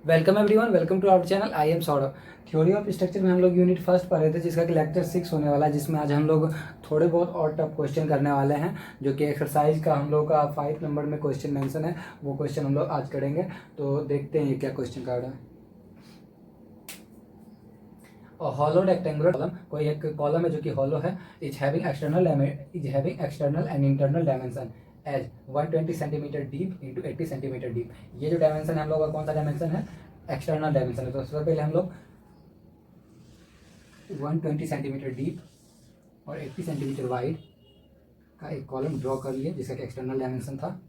Welcome everyone, welcome to our channel. I am Saurabh. Theory of structure में हम लोग unit first पढ़ रहे थे, जिसका कि लेक्चर 6 होने वाला है, जिसमें आज हम लोग थोड़े बहुत और टफ क्वेश्चन करने वाले हैं। जो कि एक्सरसाइज का हम लोग का 5 नंबर में क्वेश्चन मेंशन है, वो क्वेश्चन हम लोग आज करेंगे। तो देखते हैं ये क्या क्वेश्चन कार्ड है। और हॉलो रेक्टेंगुलर कॉलम, कोई एक कॉलम है जो कि हॉलो है, is having external and internal dimension as 120 centimetre deep into 80 centimetre deep. ये जो डायमेंशन है हम लोग का कौन सा डायमेंशन है? एक्सटर्नल डायमेंशन है। तो सबसे पहले हम लोग 120 सेंटीमीटर डीप और 80 सेंटीमीटर वाइड का एक कॉलम ड्रॉ कर लिए, जिसका कि एक्सटर्नल डायमेंशन था।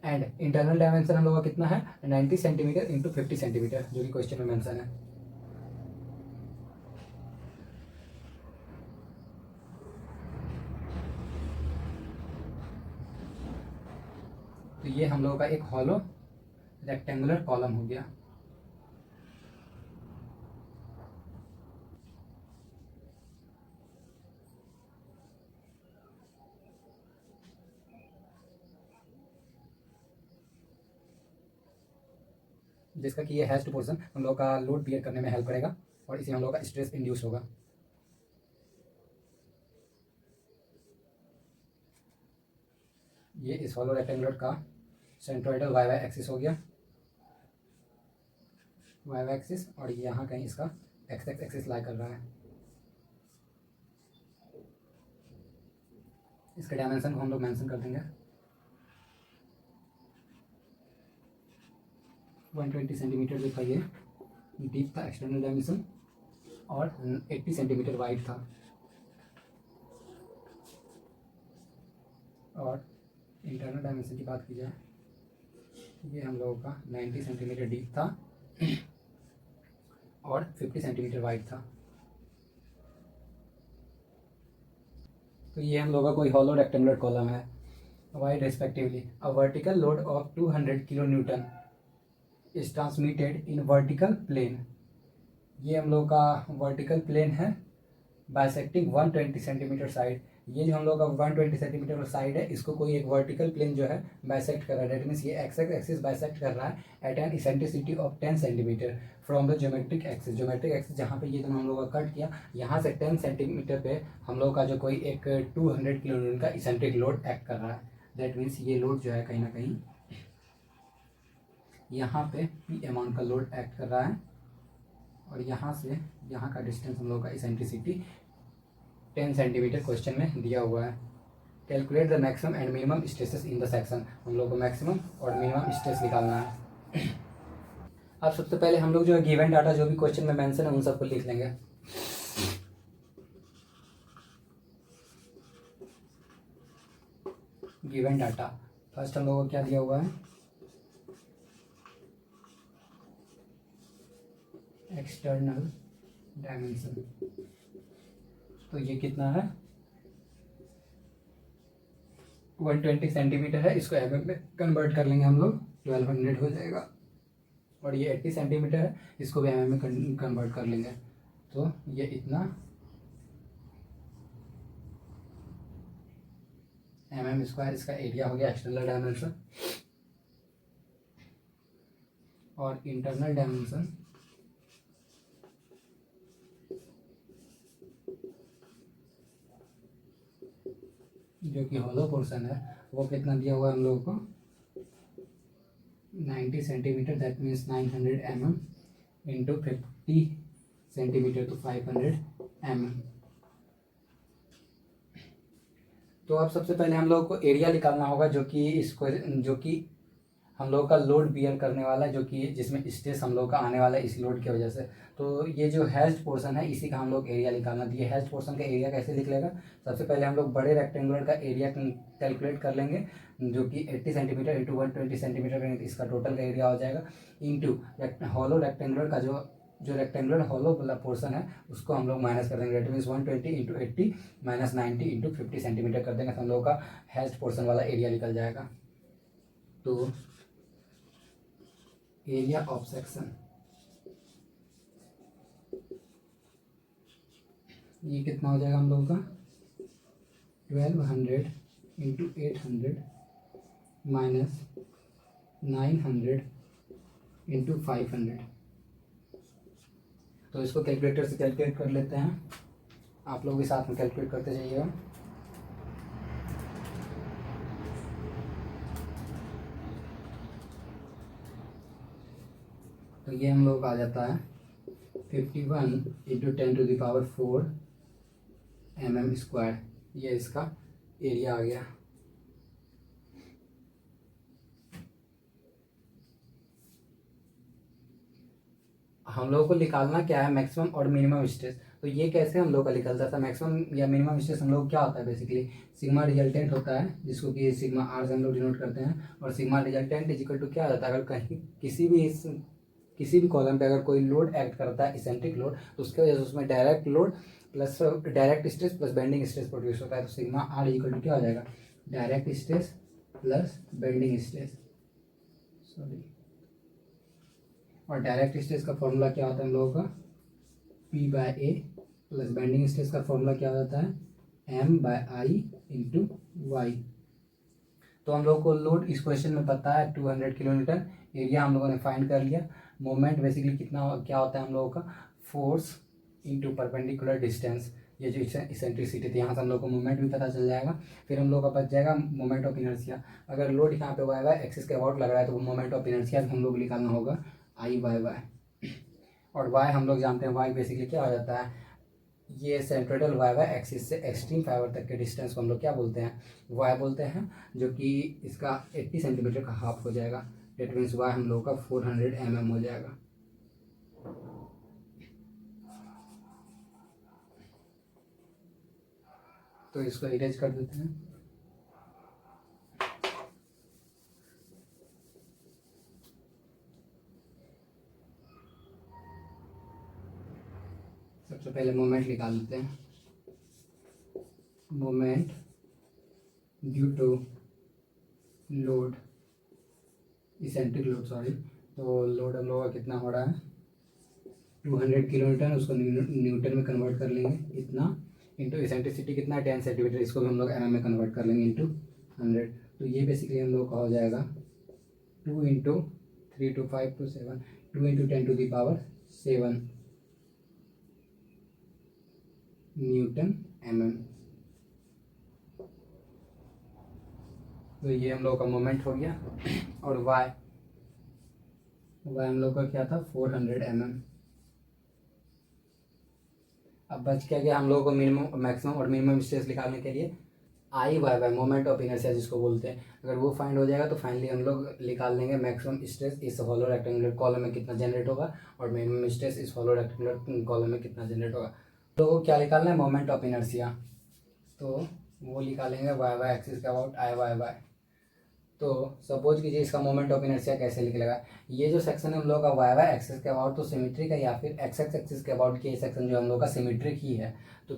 एंड इंटरनल डायमेंशन हम लोग का कितना है? 90 सेंटीमीटर इंटू 50 सेंटीमीटर, जो कि क्वेश्चन में मेंशन है। तो ये हम लोगों का एक हॉलो रेक्टेंगुलर कॉलम हो गया। जिसका कि ये हैच्ड पोर्शन हम लोग का लोड बियर करने में हेल्प करेगा और इसी हम लोग का स्ट्रेस इंड्यूस होगा। ये इस हॉलो रेक्टेंगुलर का सेंट्रोइडल वाई वाई एक्सिस हो गया, वाई वाई एक्सिस, और यहाँ कहीं इसका एक्स एक्स एक्सिस लाई कर रहा है। इसके डायमेंशन को हम लोग मेंशन कर देंगे। 120 सेंटीमीटर जो था ये डीप था एक्सटर्नल डायमेंशन, और 80 सेंटीमीटर वाइड था। और इंटरनल डायमेंशन की बात की जाए, ये हम लोगों का 90 सेंटीमीटर डीप था और 50 सेंटीमीटर वाइड था। तो ये हम लोगों का कोई हॉलो रेक्टेंगुलर कॉलम है। Wide respectively a vertical load of 200 kilo newton is transmitted in vertical plane. ये हम लोग का वर्टिकल प्लेन है, बाइसेक्टिंग 120 सेंटीमीटर साइड। ये जो हम लोग का 120 सेंटीमीटर साइड है, इसको कोई एक वर्टिकल प्लेन जो है बाइसेक्ट कर रहा है। डेट मीन्स ये एक्स एक्सिस बाइसेक्ट कर रहा है at an eccentricity of 10 centimetre from the geometric axis. Geometric axis जहाँ पे ये दोनों हम लोग का कट किया, यहाँ से 10 सेंटीमीटर पे हम लोग का जो कोई एक 200 किलो न्यूटन का इसेंट्रिक लोड एक्ट कर रहा है। दैट मीन्स ये लोड जो है कहीं ना कहीं यहाँ पे पी अमाउंट का लोड एक्ट कर रहा है, और यहाँ से यहाँ का डिस्टेंस हम लोग का इसेंट्रिसिटी 10 सेंटीमीटर क्वेश्चन में दिया हुआ है। Calculate the maximum and minimum stresses in the section. हम लोग को मैक्सिमम और मिनिमम स्ट्रेस निकालना है। अब सबसे पहले हम लोग जो है गिवन डाटा जो भी क्वेश्चन में मेंशन है उन सबको लिख लेंगे। गिवन डाटा फर्स्ट हम लोगों को क्या दिया हुआ है? External dimension. तो ये कितना है? 120 सेंटीमीटर है, इसको एम में कन्वर्ट कर लेंगे हम लोग, 1200 हो जाएगा। और ये 80 सेंटीमीटर है, इसको भी एम में कन्वर्ट कर लेंगे, तो ये इतना mm स्क्वायर इसका एरिया हो गया एक्सटर्नल डायमेंशन। और इंटरनल डायमेंशन जो कि हॉलो पोर्शन है, वो कितना दिया हुआ है हम लोगों को? 90 centimetre, that means 900 mm into 50 centimetre, तो 500 mm। तो अब सबसे पहले हम लोग को एरिया निकालना होगा, जो कि हम लोग का लोड बियर करने वाला है, जो कि जिसमें स्ट्रेस हम लोग का आने वाला है इस लोड की वजह से। तो ये जो हैच्ड पोर्शन है, इसी का हम लोग एरिया निकालना। तो ये हैच्ड पोर्शन का एरिया कैसे लिख लेगा? सबसे पहले हम लोग बड़े रेक्टेंगुलर का एरिया कैलकुलेट कर लेंगे, जो कि 80 सेंटीमीटर इंटू 120 सेंटीमीटर करेंगे, इसका टोटल का एरिया हो जाएगा। इंटू हॉलो रेक्टेंगुलर का जो रेक्टेंगुलर हॉलो वाला पोर्शन है, उसको हम लोग माइनस कर देंगे। That means 120 into 80 minus 90 into 50 centimetre कर देंगे, तो हम लोग का हैच्ड पोर्शन वाला एरिया निकल जाएगा। तो एरिया ऑफ सेक्शन ये कितना हो जाएगा हम लोगों का? 1200 इंटू 800 माइनस 900 इंटू 500। तो इसको कैलकुलेटर से कैलकुलेट कर लेते हैं, आप लोग भी साथ में कैलकुलेट करते जाइएगा। तो ये हम लोग आ जाता है 51 इंटू 10⁴ mm²। ये इसका एरिया आ गया। हम लोगों को निकालना क्या है, मैक्सिमम और मिनिमम स्ट्रेस। तो ये कैसे हम लोग का निकलता था, मैक्सिमम या मिनिमम स्ट्रेस हम लोग क्या होता है बेसिकली, सिग्मा रिजल्टेंट होता है, जिसको कि सिग्मा आर से हम लोग डिनोट करते हैं। और sigma resultant is equal to क्या होता है, अगर कहीं किसी भी कॉलम पे अगर कोई लोड एक्ट करता है, इसेंट्रिक लोड, तो उसके वजह से उसमें direct load plus direct stress plus bending stress produce होता है। तो सिग्मा आर इक्वल टू क्या हो जाएगा, direct stress plus bending stress, sorry. और डायरेक्ट स्ट्रेस का फॉर्मूला क्या होता है हम लोगों का, P/A प्लस बेंडिंग स्ट्रेस का फॉर्मूला क्या होता है, M/I इंटू वाई। तो हम लोग को लोड इस क्वेश्चन में पता है 200 किलो न्यूटन, एरिया हम लोगों ने फाइंड कर लिया। मोमेंट बेसिकली कितना क्या होता है हम लोगों का, फोर्स इंटू परपेंडिकुलर डिस्टेंस, ये जो इसेंट्रिसिटी थी, यहाँ से हम लोग को मोमेंट भी पता चल जाएगा। फिर हम लोग का बच जाएगा मोमेंट ऑफ इनर्शिया। अगर लोड यहाँ पे वाई एक्सिस के अबाउट लग रहा है तो वो मोमेंट ऑफ इनर्शिया हम लोग निकालना होगा I/y। और y हम लोग जानते हैं, y बेसिकली क्या हो जाता है, ये सेंट्रोइडल y एक्सिस से एक्सट्रीम फाइबर तक के डिस्टेंस को हम लोग क्या बोलते हैं, y बोलते हैं, जो कि इसका 80 सेंटीमीटर का हाफ हो जाएगा। डेट मीन्स y हम लोग का 400 mm हो जाएगा। तो इसको इरेज कर देते हैं। सबसे पहले मोमेंट निकाल लेते हैं। Moment due to load, eccentric load sorry, तो लोड हम लोग का कितना हो रहा है 200 किलो न्यूटन, उसको न्यूटन में कन्वर्ट कर लेंगे इतना, इंटू इसेंट्रिसिटी कितना है 10 सेंटीमीटर, इसको भी हम लोग mm में कन्वर्ट कर लेंगे इंटू 100। तो ये बेसिकली हम लोग का हो जाएगा 2 into 3 to 5 to 7, 2 into 10⁻7 Newton mm। तो ये हम लोग का मोमेंट हो गया। और y हम लोग का क्या था 400 mm। अब बच क्या गया हम लोगों को मिनिमम मैक्सिमम और मिनिमम स्ट्रेस निकालने के लिए I/y मोमेंट ऑफ इनर्शिया जिसको बोलते हैं, अगर वो फाइंड हो जाएगा तो फाइनली हम लोग निकाल लेंगे मैक्सिमम स्ट्रेस इस हॉलो रेक्टेंगुलर कॉलम में कितना जनरेट होगा और मिनिमम स्ट्रेस इस हॉलो रेक्टेंगुलर कॉलम में कितना जनरेट होगा। तो क्या निकालना है, मोमेंट ऑफ इनर्शिया, तो वो निकालेंगे y एक्सिस के अबाउट I/y। तो सपोज कीजिए इसका मोमेंट ऑफ इनर्शिया कैसे निकलेगा, ये जो सेक्शन है हम लोग का y एक्सिस के अबाउट तो सिमेट्रिक है, या फिर x एक्सिस के अबाउट के सेक्शन जो हम लोग का सिमेट्रिक ही है। तो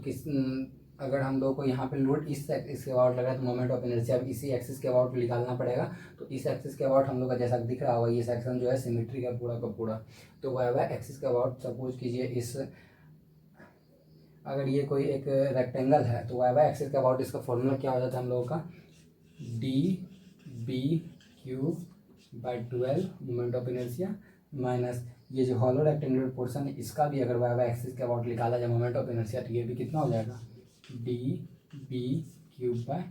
अगर हम लोग को यहाँ पे लोड इसके अबाउट लगा है तो मोमेंट ऑफ इनर्शिया इसी एक्सिस के अबाउट निकालना पड़ेगा। तो इस एक्सिस के अबाउट हम लोग का जैसा दिख रहा होगा ये सेक्शन जो है सिमेट्रिक है पूरा का पूरा। तो y एक्सिस के अबाउट सपोज कीजिए इस, अगर ये कोई एक रेक्टेंगल है तो y एक्सिस के अबाउट इसका फॉर्मूला क्या हो जाता है हम लोगों का, dB/12 moment of inertia minus ये जो हॉलो रेक्टेंगुलर पोर्शन है इसका भी अगर y एक्सिस के अबाउट निकाला जाए मोमेंट ऑफ इनर्शिया तो ये भी कितना हो जाएगा dB/12।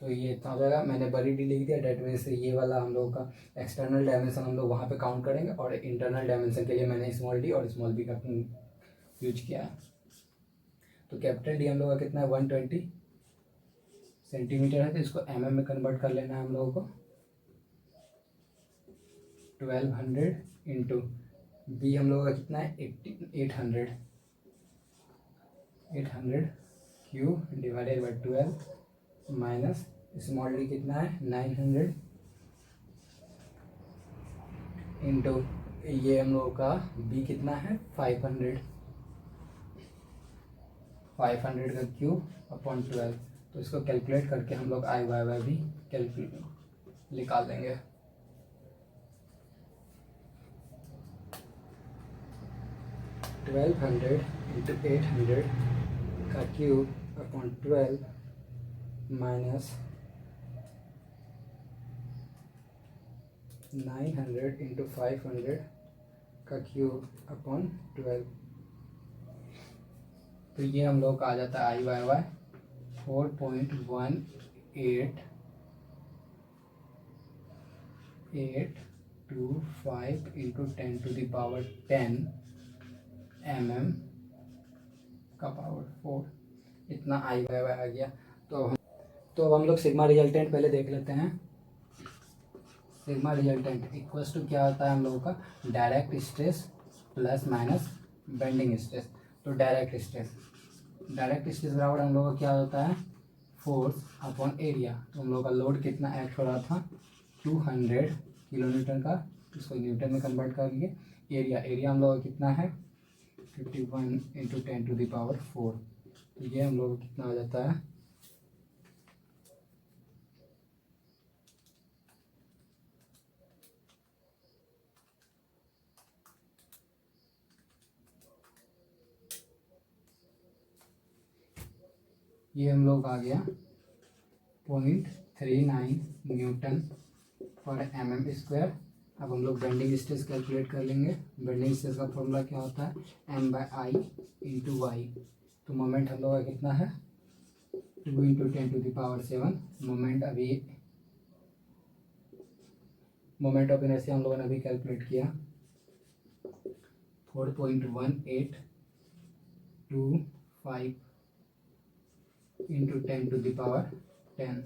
तो ये इतना हो जाएगा, मैंने बड़ी डी लिख दिया, डेट मीन्स ये वाला हम लोग का एक्सटर्नल डायमेंशन हम लोग वहाँ पे काउंट करेंगे और इंटरनल डायमेंशन के लिए मैंने स्मॉल डी और स्मॉल बी का यूज किया है। तो कैपिटल डी हम लोग का कितना है 120 सेंटीमीटर है, तो इसको mm में कन्वर्ट कर लेना है हम लोगों को। 1200 इंटू बी हम लोगों का कितना है 800 cube divided by 12 minus small D कितना है 900 इंटू ये हम लोगों का बी कितना है 500 का क्यूब अपॉन 12। तो इसको कैलकुलेट करके हम लोग I/y भी कैलकुलेट निकाल देंगे। $1200 इंटू 800 का क्यूब अपॉन 12 माइनस 900 इंटू 500 का क्यूब अपॉन 12। तो ये हम लोग का आ जाता है आई वाई वाई 4.1825 इंटू 10⁻10 mm का पावर 4, इतना आई वाई वाई आ गया। तो अब हम लोग सिग्मा रिजल्टेंट पहले देख लेते हैं। सिग्मा रिजल्टेंट इक्वल्स टू क्या होता है हम लोगों का, direct stress plus minus bending stress. तो डायरेक्ट स्ट्रेस बराबर हम लोगों का क्या होता है, फोर्स अपॉन एरिया। तो हम लोग का लोड कितना एक्ट हो रहा था, 200 किलो न्यूटन का, इसको न्यूटन में कन्वर्ट कर लिए। एरिया हम लोग का कितना है, 51 इंटू 10⁻4। तो ये हम लोग कितना आ जाता है, ये हम लोग आ गया 0.39 न्यूटन पर mm²। अब हम लोग बेंडिंग स्ट्रेस कैलकुलेट कर लेंगे। बेंडिंग स्ट्रेस का फॉर्मूला क्या होता है, m/i इंटू वाई। तो मोमेंट हम लोग का कितना है, 2 इंटू 10⁻7। मोमेंट ऑफ इनर्शिया हम लोगों ने अभी कैलकुलेट किया, 4.1825 इंटू 10⁻10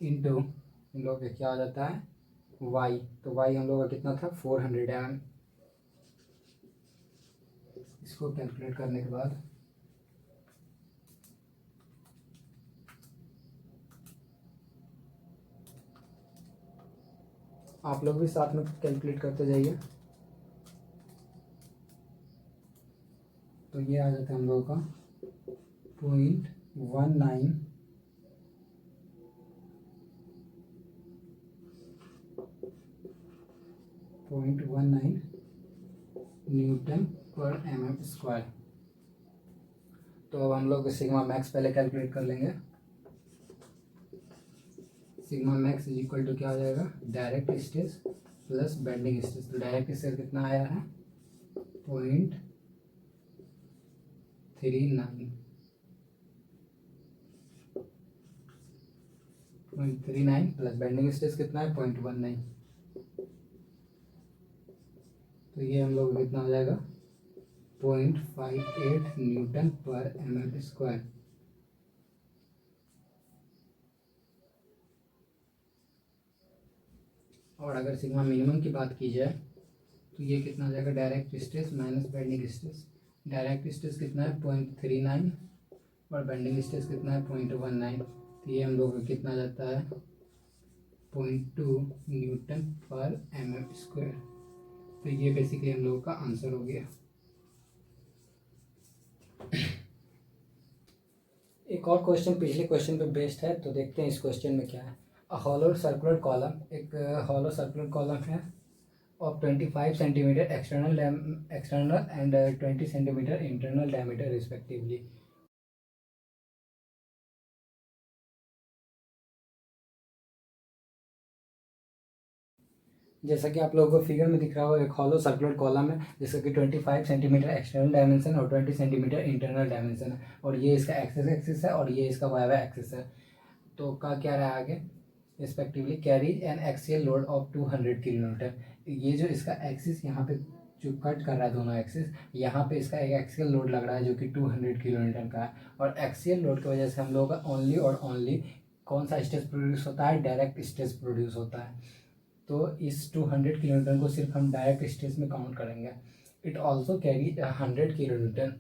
इंटू हम लोग का क्या हो जाता है वाई। तो वाई हम लोग का कितना था, 400 mm। इसको कैलकुलेट करने के बाद आप लोग भी साथ में कैलकुलेट करते जाइए। तो ये आ जाता है हम लोगों का 0.19 न्यूटन पर mm²। तो अब हम लोग सिग्मा मैक्स पहले कैलकुलेट कर लेंगे। Sigma max is equal to क्या हो जाएगा, direct stress plus bending stress. तो डायरेक्ट स्ट्रेस कितना आया है, 0.39 प्लस बेंडिंग स्ट्रेस कितना है, 0.19। तो ये हम लोग कितना हो जाएगा, 0.58 न्यूटन पर mm²। और अगर सिग्मा मिनिमम की बात की जाए तो ये कितना हो जाएगा, direct stress minus bending stress. Direct stress कितना है, 0.39 और बेंडिंग स्ट्रेस कितना है, 0.19। तो ये हम लोग का कितना जाता है, 0.2 न्यूटन पर mm²। तो ये बेसिकली हम लोगों का आंसर हो गया। एक और क्वेश्चन पिछले क्वेश्चन पे बेस्ड है, तो देखते हैं इस क्वेश्चन में क्या है। हॉलो सर्कुलर कॉलम, एक हॉलो सर्कुलर कॉलम है of 25 centimeter external and 20 centimeter internal diameter respectively। जैसा कि आप लोगों को फिगर में दिख रहा हो, एक हॉलो सर्कुलर कॉलम है जिसका कि 25 सेंटीमीटर एक्सटर्नल डायमेंशन और 20 सेंटीमीटर इंटरनल डायमेंशन है, और ये इसका एक्सिस है और ये इसका वाई एक्सिस है। तो का क्या रहा आगे, respectively carries N axial load of 200 kilo Newton. ये जो इसका एक्सिस यहाँ पे जो कट कर रहा है दोनों एक्सिस, यहाँ पे इसका एक एक्सियल लोड लग रहा है जो कि 200 किलो न्यूटन का है। और एक्सियल लोड की वजह से हम लोगों का ओनली और ओनली कौन सा स्ट्रेस प्रोड्यूस होता है, डायरेक्ट स्ट्रेस प्रोड्यूस होता है। तो इस 200 किलो न्यूटन को सिर्फ हम डायरेक्ट स्ट्रेस में काउंट करेंगे। It also carry 100 kilo newton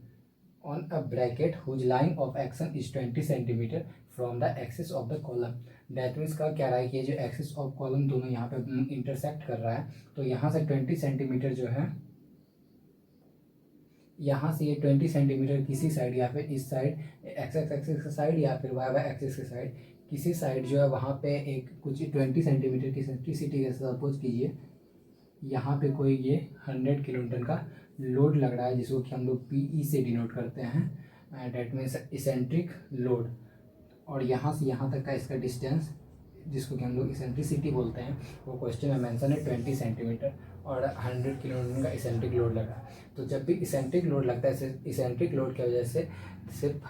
on a bracket whose line of action is 20 centimetre from the axis of the column. That means का क्या रहा है कि ये जो एक्सिस ऑफ कॉलम दोनों यहाँ पे इंटरसेक्ट कर रहा है, तो यहाँ से 20 सेंटीमीटर जो है, यहाँ से ये 20 सेंटीमीटर किसी साइड या फिर इस साइड एक्स एक्सिस के साइड या फिर वाई वाई एक्सिस के साइड किसी साइड जो है वहाँ पे एक कुछ 20 सेंटीमीटर की सेंट्रिसिटी के सपोज कीजिए यहाँ पे कोई ये 100 किलो न्यूटन का लोड लग रहा है जिसको कि हम लोग PE से डिनोट करते हैं, डेट मीन्स इसेंट्रिक लोड। और यहाँ से यहाँ तक का इसका डिस्टेंस जिसको कि हम लोग इसेंट्रिसिटी बोलते हैं, वो क्वेश्चन में मेंशन है 20 सेंटीमीटर और 100 किलो न्यूटन का इसेंट्रिक लोड लगा। तो जब भी इसेंट्रिक लोड लगता है, इसेंट्रिक लोड की वजह से सिर्फ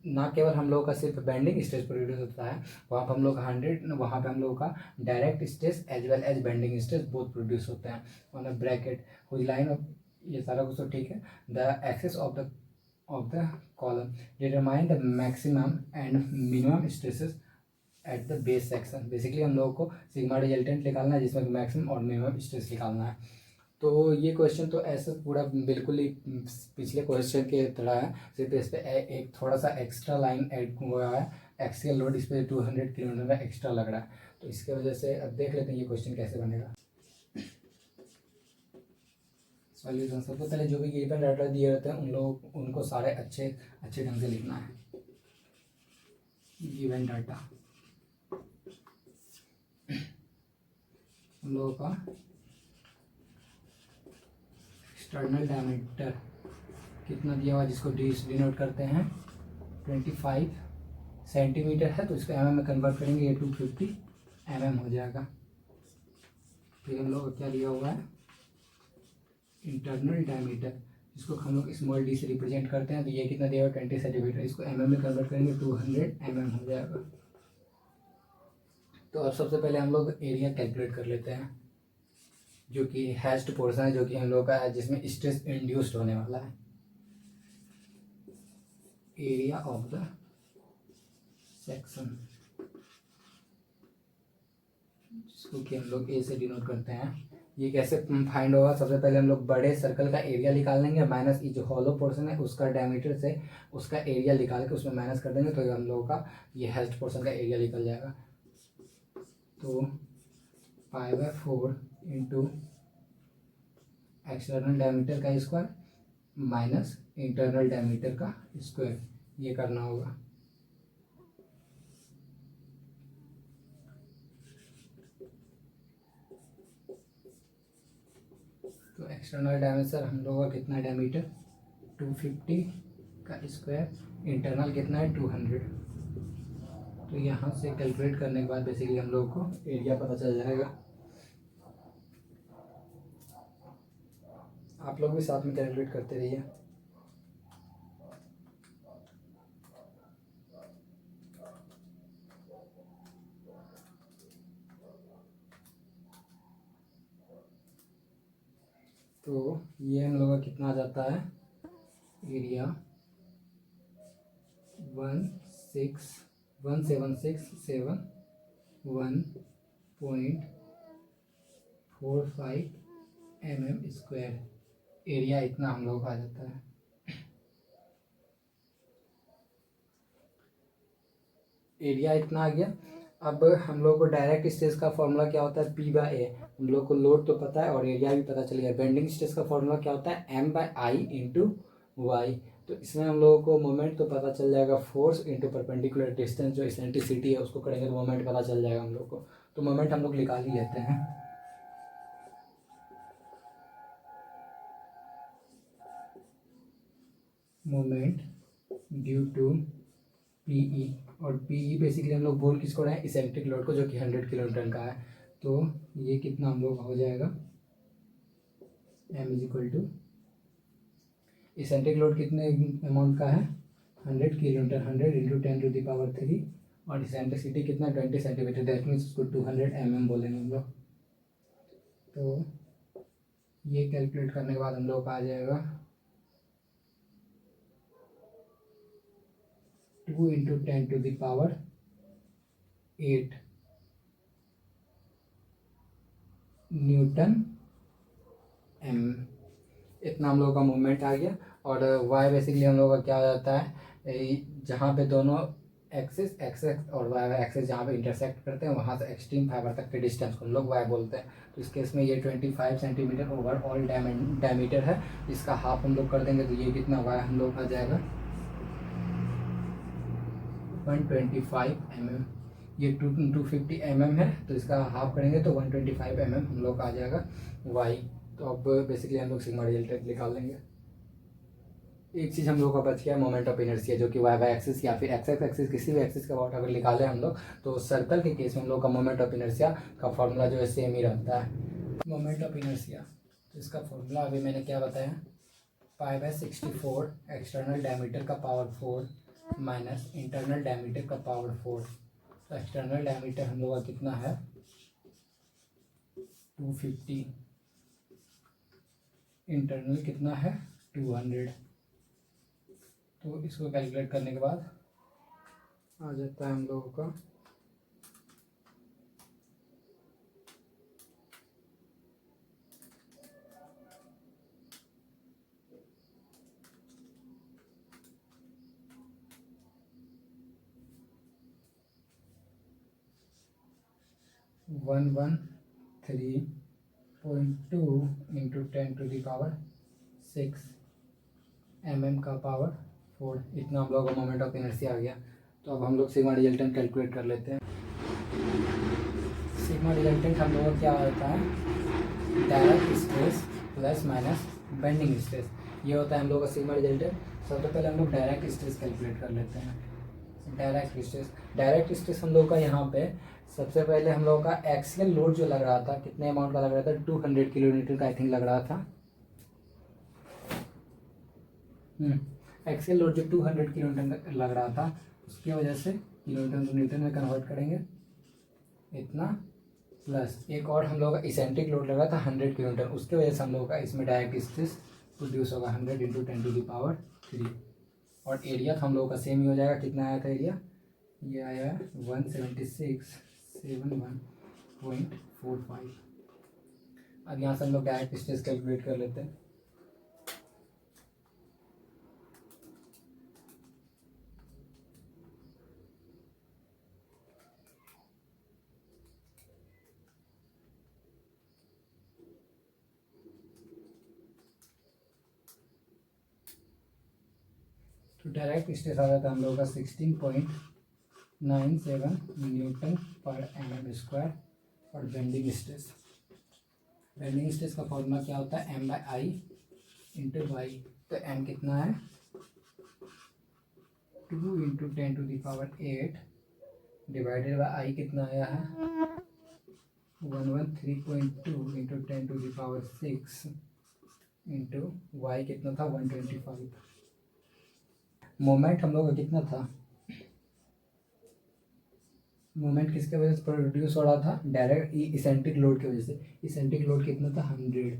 ना केवल हम लोगों का सिर्फ बेंडिंग स्ट्रेस प्रोड्यूस होता है, वहाँ पर हम लोग 100, वहाँ पे हम लोगों का direct stress as well as bending stress both produce होते हैं on a bracket whose line of, ये सारा कुछ तो ठीक है। The axis of the column determine the maximum and minimum stresses at the base section. Basically हम लोगों को सिग्मा रिजल्टेंट निकालना है, जिसमें मैक्सिमम और मिनिमम स्ट्रेस निकालना है। तो ये क्वेश्चन तो ऐसा पूरा बिल्कुल ही पिछले क्वेश्चन के तरह है, सिर्फ इस पर एक थोड़ा सा एक्स्ट्रा लाइन ऐड हुआ है, एक्सियल लोड इस पर 200 किलोमीटर का एक्स्ट्रा लग रहा है। तो इसके वजह से अब देख लेते हैं ये क्वेश्चन कैसे बनेगा। सॉल्यूशन, सबसे पहले जो भी गिवन डाटा दिए रहते हैं उनको सारे अच्छे ढंग से लिखना है। गिवन डाटा हम लोगों का एक्सटर्नल डायमीटर कितना दिया हुआ, जिसको डिनोट करते हैं 25 सेंटीमीटर है, तो इसको mm में कन्वर्ट करेंगे, ये 250 mm हो जाएगा। फिर हम लोग को क्या दिया हुआ है, इंटरनल डायमीटर, जिसको हम लोग स्मॉल डी से रिप्रेजेंट करते हैं, तो ये कितना दिया हुआ 20 सेंटीमीटर, इसको mm में कन्वर्ट करेंगे 200 mm हो जाएगा। तो अब सबसे पहले हम लोग एरिया कैलकुलेट कर लेते हैं, जो कि हैश्ड पोर्शन है, जो कि हम लोग का है, जिसमें स्ट्रेस इंड्यूस्ड होने वाला है। एरिया ऑफ द सेक्शन, जिसको कि हम लोग ए से डिनोट करते हैं। ये कैसे फाइंड होगा, सबसे पहले हम लोग बड़े सर्कल का एरिया निकाल लेंगे, माइनस ये जो हॉलो पोर्शन है उसका डायमीटर से उसका एरिया निकाल के उसमें माइनस कर देंगे, तो हम लोगों का ये हैश्ड पोर्शन का एरिया निकल जाएगा। तो 5/4 इंटू एक्सटर्नल डायमीटर का स्क्वायर माइनस इंटरनल डायमीटर का स्क्वायर, ये करना होगा। तो एक्सटर्नल डायमीटर हम लोगों का कितना डायमीटर 250 का स्क्वायर, इंटरनल कितना है 200। तो यहाँ से कैलकुलेट करने के बाद बेसिकली हम लोग को एरिया पता चल जाएगा। आप लोग भी साथ में कैलकुलेट करते रहिए। तो ये हम लोग का कितना आ जाता है, एरिया 17671.45 mm²। एरिया इतना हम लोग का आ जाता है। एरिया इतना आ गया। अब हम लोग को डायरेक्ट स्ट्रेस का फॉर्मूला क्या होता है, P/A। हम लोग को लोड तो पता है और एरिया भी पता चल गया। बेंडिंग स्ट्रेस का फॉर्मूला क्या होता है, M/I/Y। तो इसमें हम लोगों को मोमेंट तो पता चल जाएगा, फोर्स इंटू परपेंडिकुलर डिस्टेंस, जो इसेंट्रिसिटी है उसको करेंगे तो मोमेंट पता चल जाएगा हम लोग को। तो मोमेंट हम लोग निकाल ही लेते हैं। मोमेंट ड्यू टू PE, और PE बेसिकली हम लोग बोल किसको रहे हैं, इसेंट्रिक लोड को, जो कि 100 किलो न्यूटन का है। तो ये कितना हम लोग हो जाएगा, M = इसेंट्रिक लोड कितने अमाउंट का है 100 किलो न्यूटन, 100 × 10⁻³ और इसेंट्रिसिटी कितना 20 सेंटीमीटर, दैट मीन्स उसको 200 mm बोलेंगे हम लोग। तो ये कैलकुलेट करने के बाद हम लोग का आ जाएगा 2 × 10⁸ न्यूटन M। इतना हम लोग का मूवमेंट आ गया। और y बेसिकली हम लोग का क्या हो जाता है, जहाँ पे दोनों एक्सिस और y एक्सिस जहाँ पे इंटरसेक्ट करते हैं, वहाँ से एक्सट्रीम फाइबर तक के डिस्टेंस को हम लोग y बोलते हैं। तो इस केस में ये 25 सेंटीमीटर ओवरऑल डायमीटर है, इसका हाफ हम लोग कर देंगे, तो ये कितना y हम लोग आ जाएगा 125 mm। ये 250 mm है, तो इसका हाफ करेंगे तो 125 mm हम लोग आ जाएगा y। तो अब बेसिकली हम लोग सिग्मा रिजल्टेंट निकाल लेंगे। एक चीज़ हम लोग का बच गया मोमेंट ऑफ इनर्शिया, जो कि वाई वाई एक्सिस या फिर एक्स एक्स एक्सिस, किसी भी एक्सिस का अबाउट अगर निकाले हम लोग, तो सर्कल के केस में हम लोग का मोमेंट ऑफ इनर्शिया का फॉर्मूला जो है सेम ही रहता है। मोमेंट ऑफ इनर्शिया, तो इसका फॉर्मूला अभी मैंने क्या बताया, पाई बाय 64 एक्सटर्नल डायमीटर का पावर 4 माइनस इंटरनल डायमीटर का पावर 4। तो एक्सटर्नल डायमीटर हम लोग का कितना है 250, इंटरनल कितना है 200। तो इसको कैलकुलेट करने के बाद आ जाता है हम लोगों का 113.2 इंटू 10⁻6 mm का पावर 4। इतना हम लोग का मोमेंट ऑफ इनर्शिया आ गया। तो अब हम लोग सिग्मा रिजल्टेंट कैलकुलेट कर लेते हैं। सिग्मा रिजल्टेंट हम लोग का क्या होता है, direct stress plus minus bending stress, ये होता है हम लोग का सिग्मा रिजल्टेंट। सबसे पहले हम लोग डायरेक्ट स्ट्रेस कैलकुलेट कर लेते हैं। डायरेक्ट स्ट्रेस हम लोग का यहाँ पे सबसे पहले हम लोग का एक्सियल लोड जो लग रहा था, कितने अमाउंट का लग रहा था, 200 किलो न्यूटन का आई थिंक लग रहा था। एक्सियल लोड जो 200 किलो न्यूटन लग रहा था, उसकी वजह से किलो न्यूटन को न्यूटन में कन्वर्ट करेंगे इतना, प्लस एक और हम लोग का इसेंट्रिक लोड लगा था 100 किलो न्यूटन, उसके वजह से हम लोग का इसमें डायरेक्ट स्ट्रेस प्रोड्यूस होगा 100 इंटू 10⁻3। और एरिया तो हम लोगों का सेम ही हो जाएगा। कितना आया था एरिया, ये आया 17671.45। अब यहाँ से हम लोग डायरेक्ट स्ट्रेस कैलकुलेट कर लेते हैं। तो डायरेक्ट स्ट्रेस आ जाता है हम लोगों का 16.97 न्यूटन पर mm स्क्वायर। और बेंडिंग स्ट्रेस का फॉर्मूला क्या होता है, m/i इंटू वाई। तो m कितना है 2 इंटू 10⁸ डिवाइडेड बाई i कितना आया है 113.2 इंटू 10⁻6 इंटू वाई कितना था 125। मोमेंट हम लोग का कितना था, मोमेंट किसके वजह से प्रोड्यूस हो रहा था, डायरेक्ट इसेंट्रिक लोड की वजह से। इसेंट्रिक लोड कितना था 100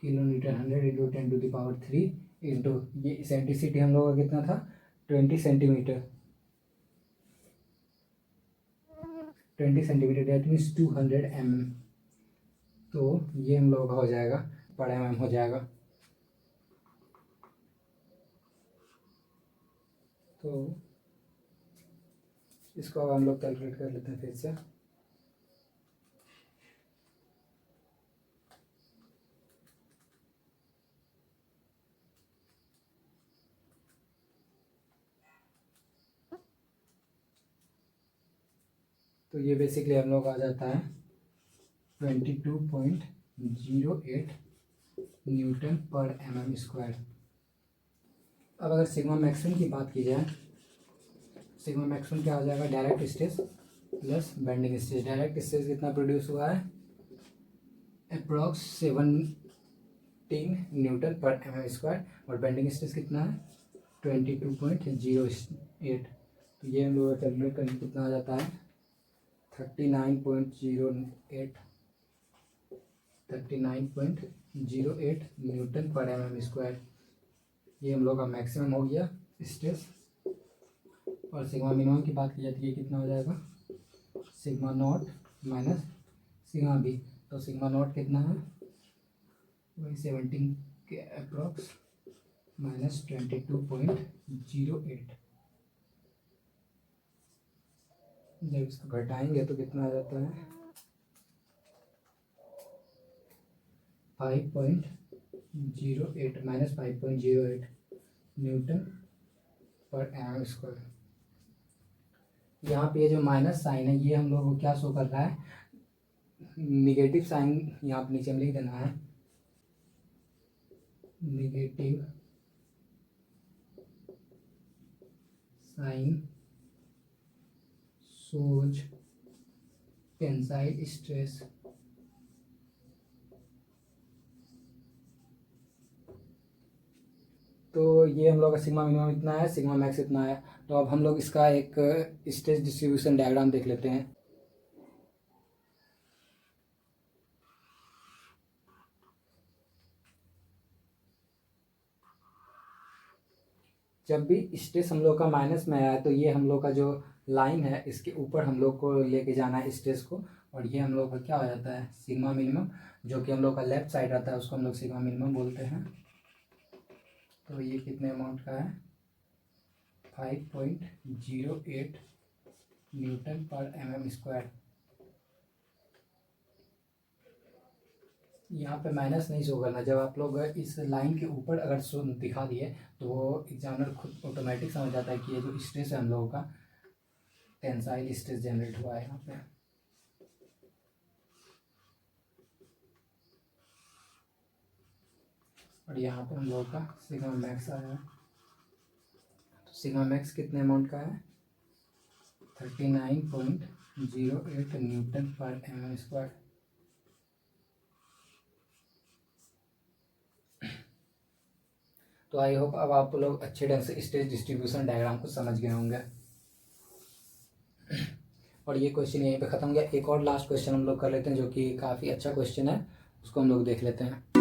किलो न्यूटन, 100 इंटू 10⁻3 इंटू ये इसेंट्रिसिटी हम लोग का कितना था 20 centimetre, 20 centimetre that means 200 mm। तो ये हम लोग का हो जाएगा पर mm हो जाएगा। तो इसको अब हम लोग कैलकुलेट कर लेते हैं फिर से। तो ये बेसिकली हम लोग आ जाता है 22.08 न्यूटन पर mm स्क्वायर। अब अगर सिग्मा मैक्सिमम की बात की जाए, सिग्मा मैक्सिमम क्या हो जाएगा, direct stress plus bending stress. Direct stress कितना प्रोड्यूस हुआ है अप्रॉक्स 17 न्यूटन पर mm स्क्वायर। और बेंडिंग स्ट्रेस कितना है 22.08। तो ये हम लोग कैलकुलेट करके कितना आ जाता है 39.08 न्यूटन पर mm स्क्वायर। ये हम लोग का मैक्सिमम हो गया स्ट्रेस। और सिग्मा मिनिमम की बात की जाती है, कितना हो जाएगा sigma not minus sigma B. तो सिग्मा नॉट कितना है वही 17 के अप्रॉक्स माइनस 22.08। जब इसको घटाएंगे तो कितना आ जाता है 5.08 माइनस 5.08 न्यूटन पर एम स्क्वायर। यहाँ पे जो माइनस साइन है ये हम लोग को क्या शो कर रहा है, निगेटिव साइन यहाँ पे नीचे में लिख देना है, negative sign shows tensile stress. तो ये हम लोग का सिग्मा मिनिमम इतना है, सिग्मा मैक्स इतना है। तो अब हम लोग इसका एक स्ट्रेस डिस्ट्रीब्यूशन डायग्राम देख लेते हैं। जब भी स्ट्रेस हम लोग का माइनस में आया तो ये हम लोग का जो लाइन है इसके ऊपर हम लोग को लेके जाना है स्ट्रेस को, और ये हम लोग का क्या हो जाता है, सिग्मा मिनिमम, जो कि हम लोग का लेफ्ट साइड रहता है उसको हम लोग सिग्मा मिनिमम बोलते हैं। तो ये कितने अमाउंट का है, 5.08 न्यूटन पर mm स्क्वायर। यहाँ पे माइनस नहीं शो करना, जब आप लोग इस लाइन के ऊपर अगर शो दिखा दिए तो वो एग्जामिनर खुद ऑटोमेटिक समझ जाता है कि ये जो स्ट्रेस है हम लोगों का टेंसाइल स्ट्रेस जनरेट हुआ है यहाँ पे। और यहाँ पे हम लोगों का सिग्मा मैक्स आया है। तो सिग्मा मैक्स कितने अमाउंट का है, 39.08 न्यूटन पर mm स्क्वायर। तो आई होप अब आप लोग अच्छे ढंग से स्ट्रेस डिस्ट्रीब्यूशन डायग्राम को समझ गए होंगे। और ये क्वेश्चन यहीं पे ख़त्म हो गया। एक और लास्ट क्वेश्चन हम लोग कर लेते हैं जो कि काफ़ी अच्छा क्वेश्चन है, उसको हम लोग देख लेते हैं।